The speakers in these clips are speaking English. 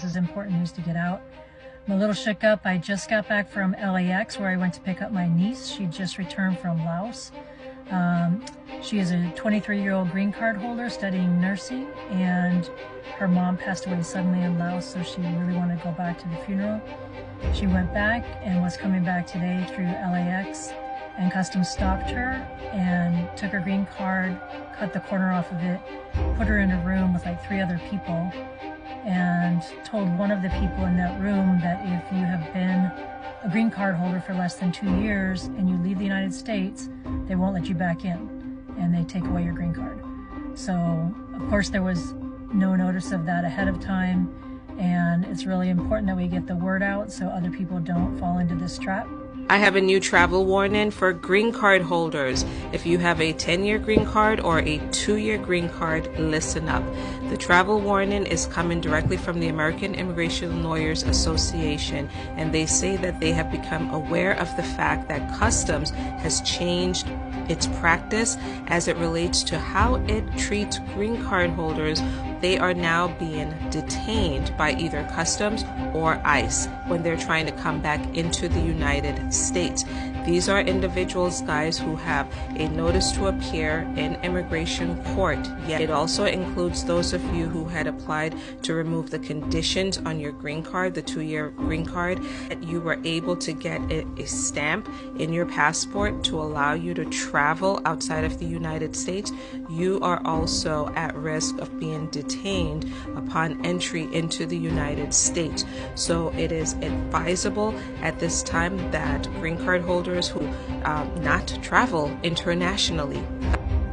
is important news to get out. I'm a little shook up. I just got back from LAX where I went to pick up my niece. She just returned from Laos. She is a 23-year-old green card holder studying nursing, and her mom passed away suddenly in Laos, so she really wanted to go back to the funeral. She went back and was coming back today through LAX, and Customs stopped her and took her green card, cut the corner off of it, put her in a room with like 3 other people, and told one of the people in that room that if you have been a green card holder for less than 2 years and you leave the United States, they won't let you back in, and they take away your green card. So, of course, there was no notice of that ahead of time, and it's really important that we get the word out so other people don't fall into this trap. I have a new travel warning for green card holders. If you have a 10-year green card or a 2-year green card, listen up. The travel warning is coming directly from the American Immigration Lawyers Association, and they say that they have become aware of the fact that Customs has changed its practice as it relates to how it treats green card holders. They are now being detained by either Customs or ICE when they're trying to come back into the United States. These are individuals, guys, who have a notice to appear in immigration court. Yet it also includes those of you who had applied to remove the conditions on your green card, the 2-year green card, that you were able to get a stamp in your passport to allow you to travel outside of the United States. You are also at risk of being detained upon entry into the United States. So it is advisable at this time that green card holders who not travel internationally.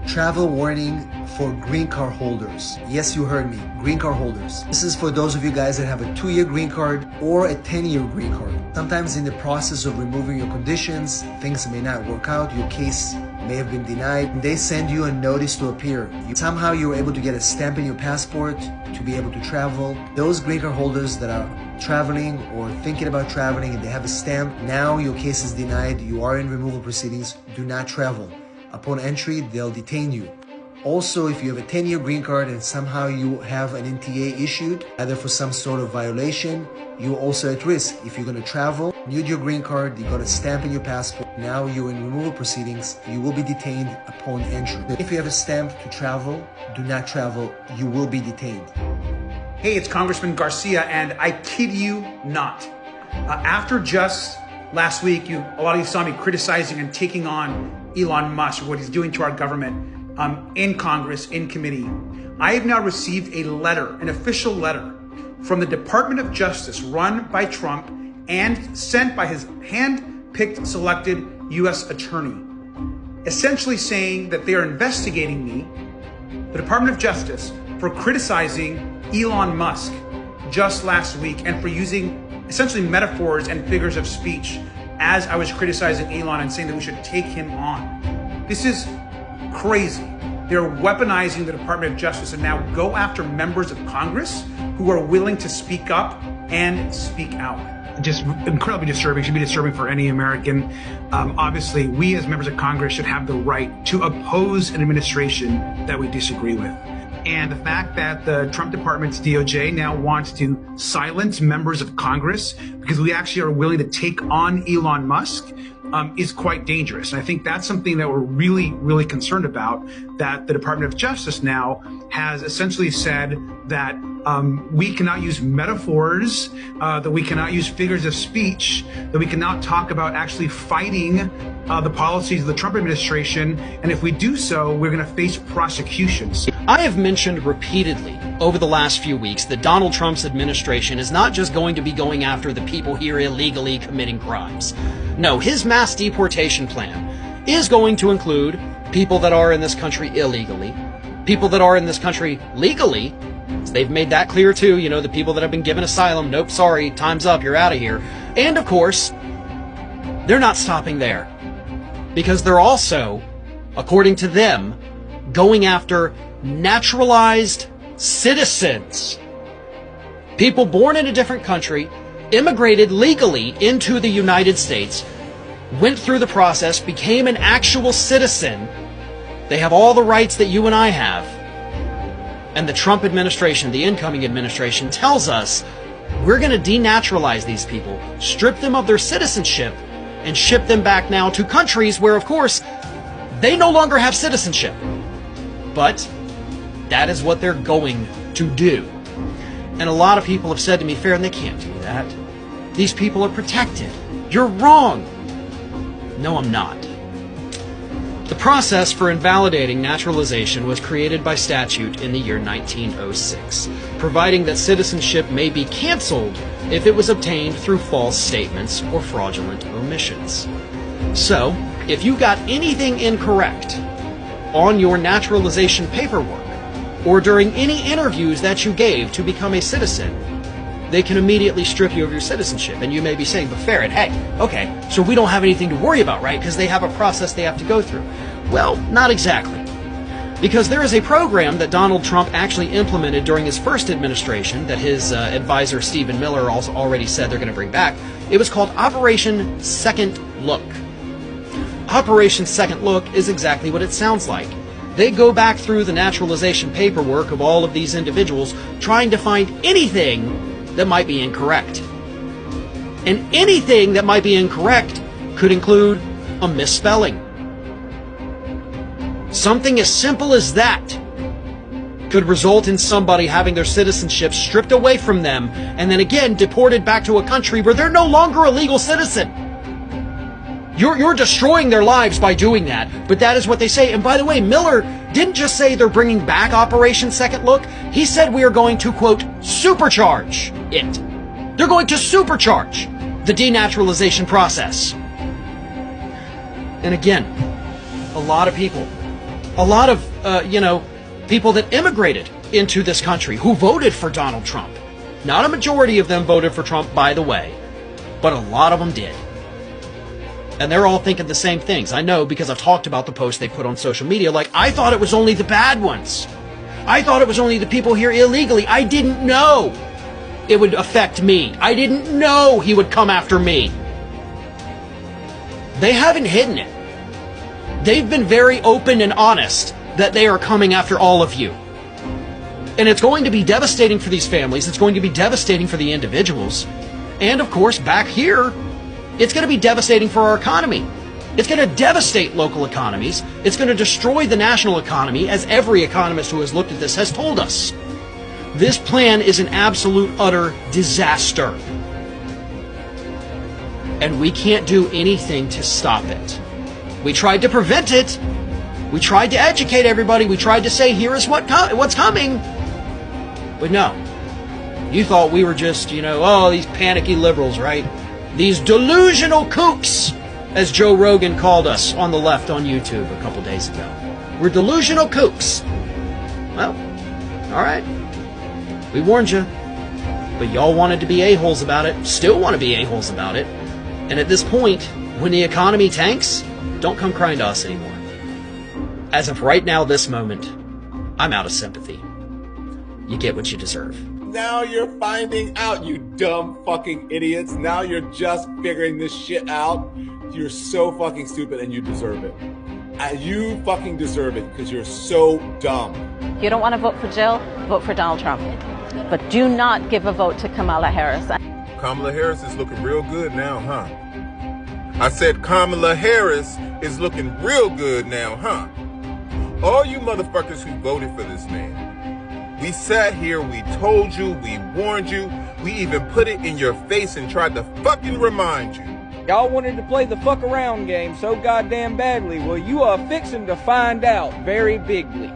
Travel warning for green card holders. Yes, you heard me. Green card holders. This is for those of you guys that have a 2-year green card or a 10-year green card. Sometimes in the process of removing your conditions, things may not work out. Your case may have been denied. They send you a notice to appear. Somehow you were able to get a stamp in your passport to be able to travel. Those green card holders that are traveling or thinking about traveling and they have a stamp, now your case is denied. You are in removal proceedings. Do not travel. Upon entry, they'll detain you. Also, if you have a 10-year green card and somehow you have an NTA issued, either for some sort of violation, you're also at risk. If you're going to travel, need your green card, you got a stamp in your passport, now you're in removal proceedings, you will be detained upon entry. If you have a stamp to travel, do not travel, you will be detained. Hey, it's Congressman Garcia, and I kid you not. After just last week, a lot of you saw me criticizing and taking on Elon Musk, what he's doing to our government in Congress, in committee. I have now received a letter, an official letter from the Department of Justice run by Trump and sent by his hand-picked selected U.S. attorney, essentially saying that they are investigating me, the Department of Justice, for criticizing Elon Musk just last week and for using essentially metaphors and figures of speech as I was criticizing Elon and saying that we should take him on. This is crazy. They're weaponizing the Department of Justice and now go after members of Congress who are willing to speak up and speak out. Just incredibly disturbing, should be disturbing for any American. Obviously, we as members of Congress should have the right to oppose an administration that we disagree with. And the fact that the Trump department's DOJ now wants to silence members of Congress because we actually are willing to take on Elon Musk is quite dangerous. And I think that's something that we're really, really concerned about, that the Department of Justice now has essentially said that we cannot use metaphors, that we cannot use figures of speech, that we cannot talk about actually fighting the policies of the Trump administration. And if we do so, we're going to face prosecutions. I have mentioned repeatedly over the last few weeks that Donald Trump's administration is not just going to be going after the people here illegally committing crimes. No, his mass deportation plan is going to include people that are in this country illegally, people that are in this country legally. So they've made that clear too. You know, the people that have been given asylum, nope, sorry, time's up, you're out of here. And of course, they're not stopping there, because they're also, according to them, going after naturalized citizens. People born in a different country, immigrated legally into the United States, went through the process, became an actual citizen. They have all the rights that you and I have. And the Trump administration, the incoming administration, tells us we're going to denaturalize these people, strip them of their citizenship, and ship them back now to countries where, of course, they no longer have citizenship. But that is what they're going to do. And a lot of people have said to me, Farron, they can't do that. These people are protected. You're wrong. No, I'm not. The process for invalidating naturalization was created by statute in the year 1906, providing that citizenship may be canceled if it was obtained through false statements or fraudulent omissions. So, if you got anything incorrect on your naturalization paperwork, or during any interviews that you gave to become a citizen, they can immediately strip you of your citizenship. And you may be saying, but Farron, hey, okay, so we don't have anything to worry about, right? Because they have a process they have to go through. Well, not exactly. Because there is a program that Donald Trump actually implemented during his first administration that his advisor Stephen Miller also already said they're going to bring back. It was called Operation Second Look. Operation Second Look is exactly what it sounds like. They go back through the naturalization paperwork of all of these individuals trying to find anything that might be incorrect. And anything that might be incorrect could include a misspelling. Something as simple as that could result in somebody having their citizenship stripped away from them and then again deported back to a country where they're no longer a legal citizen. You're destroying their lives by doing that, but that is what they say. And by the way, Miller didn't just say they're bringing back Operation Second Look. He said we are going to, quote, supercharge it. They're going to supercharge the denaturalization process. And again, a lot of people, people that immigrated into this country who voted for Donald Trump. Not a majority of them voted for Trump, by the way, but a lot of them did. And they're all thinking the same things. I know because I've talked about the posts they put on social media. Like, I thought it was only the bad ones. I thought it was only the people here illegally. I didn't know it would affect me. I didn't know he would come after me. They haven't hidden it. They've been very open and honest that they are coming after all of you. And it's going to be devastating for these families. It's going to be devastating for the individuals. And of course, back here, it's going to be devastating for our economy. It's going to devastate local economies. It's going to destroy the national economy, as every economist who has looked at this has told us. This plan is an absolute, utter disaster. And we can't do anything to stop it. We tried to prevent it. We tried to educate everybody. We tried to say, here is what's coming. But no. You thought we were just, these panicky liberals, right? These delusional kooks, as Joe Rogan called us on the left on YouTube a couple days ago. We're delusional kooks. Well, all right. We warned you. But y'all wanted to be a-holes about it. Still want to be a-holes about it. And at this point, when the economy tanks, don't come crying to us anymore. As of right now, this moment, I'm out of sympathy. You get what you deserve. Now you're finding out, you dumb fucking idiots. Now you're just figuring this shit out. You're so fucking stupid and you deserve it. You fucking deserve it because you're so dumb. If you don't want to vote for Jill, vote for Donald Trump. But do not give a vote to Kamala Harris. Kamala Harris is looking real good now, huh? I said Kamala Harris is looking real good now, huh? All you motherfuckers who voted for this man. We sat here, we told you, we warned you, we even put it in your face and tried to fucking remind you. Y'all wanted to play the fuck around game so goddamn badly. Well, you are fixing to find out very bigly.